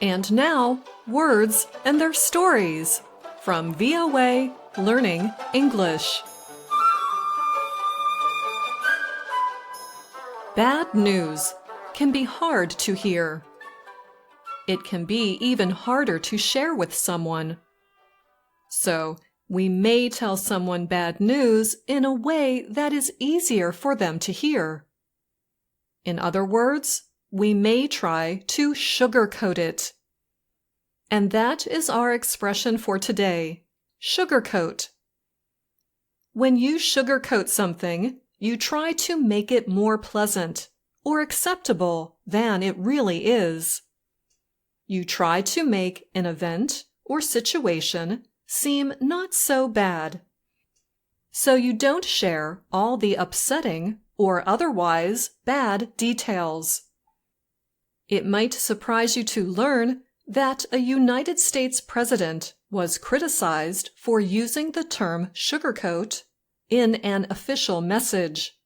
And now, words and their stories from VOA Learning English. Bad news can be hard to hear. It can be even harder to share with someone. So, we may tell someone bad news in a way that is easier for them to hear. In other words, we may try to sugarcoat it. And that is our expression for today, sugarcoat. When you sugarcoat something, you try to make it more pleasant or acceptable than it really is. You try to make an event or situation seem not so bad. So you don't share all the upsetting or otherwise bad details. It might surprise you to learn that a United States president was criticized for using the term sugarcoat in an official message.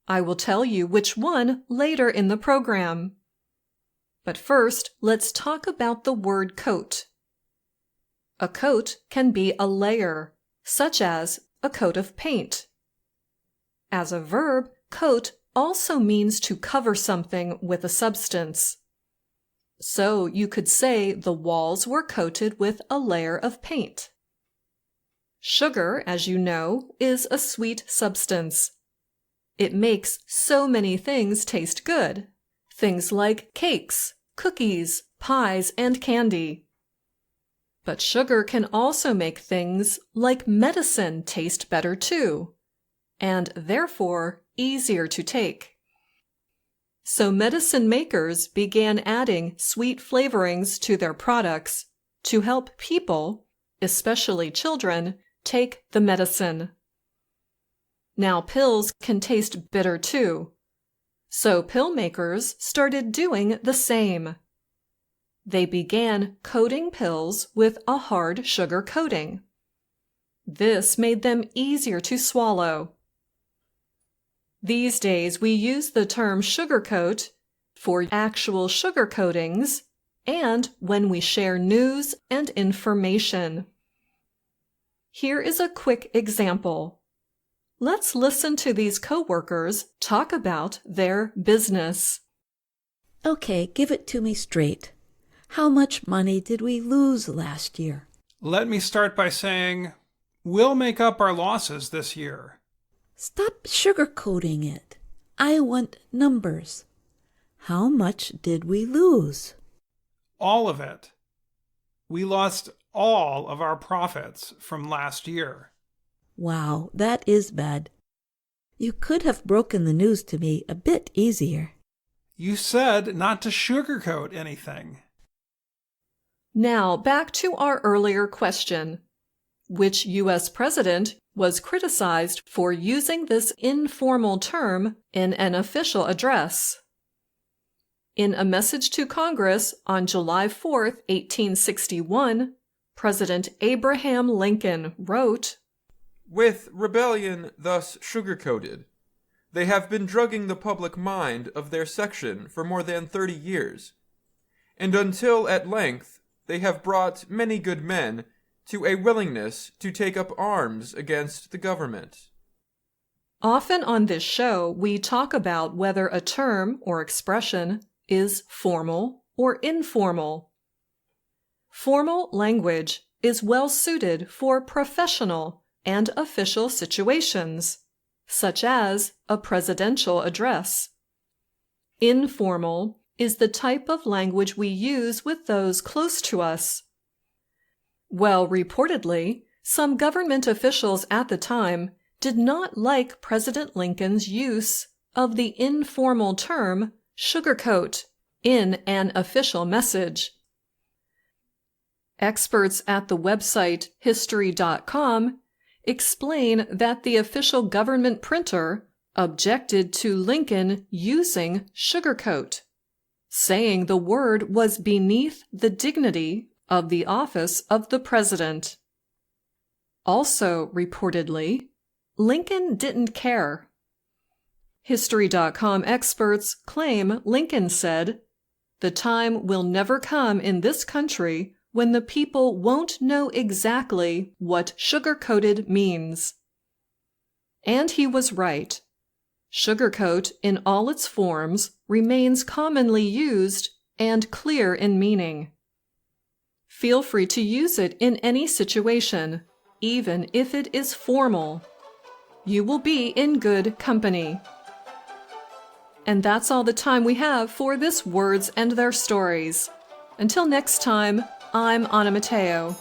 I will tell you which one later in the program. But first, let's talk about the word coat. A coat can be a layer, such as a coat of paint. As a verb, coat also means to cover something with a substance. So you could say the walls were coated with a layer of paint. Sugar, as you know, is a sweet substance. It makes so many things taste good. Things like cakes, cookies, pies, and candy. But sugar can also make things like medicine taste better too, and therefore easier to take. So medicine makers began adding sweet flavorings to their products to help people, especially children, take the medicine. Now pills can taste bitter too, so pill makers started doing the same. They began coating pills with a hard sugar coating. This made them easier to swallow. These days we use the term sugarcoat for actual sugar coatings and when we share news and information. Here is a quick example. Let's listen to these coworkers talk about their business. Okay, give it to me straight. How much money did we lose last year? Let me start by saying, we'll make up our losses this year. Stop sugarcoating it. I want numbers. How much did we lose? All of it. We lost all of our profits from last year. Wow, that is bad. You could have broken the news to me a bit easier. You said not to sugarcoat anything. Now back to our earlier question. Which U.S. president was criticized for using this informal term in an official address? In a message to Congress on July 4, 1861, President Abraham Lincoln wrote, "With rebellion thus sugar-coated, they have been drugging the public mind of their section for more than 30 years, and until at length they have brought many good men to a willingness to take up arms against the government." Often on this show, we talk about whether a term or expression is formal or informal. Formal language is well suited for professional and official situations, such as a presidential address. Informal is the type of language we use with those close to us. Well, reportedly, some government officials at the time did not like President Lincoln's use of the informal term sugarcoat in an official message. Experts at the website history.com explain that the official government printer objected to Lincoln using sugarcoat, saying the word was beneath the dignity of the office of the president. Also, reportedly, Lincoln didn't care. History.com experts claim Lincoln said, The time will never come in this country when the people won't know exactly what sugar-coated means. And he was right. Sugarcoat in all its forms remains commonly used and clear in meaning. Feel free to use it in any situation, even if it is formal. You will be in good company. And that's all the time we have for this Words and Their Stories. Until next time, I'm Anna Mateo.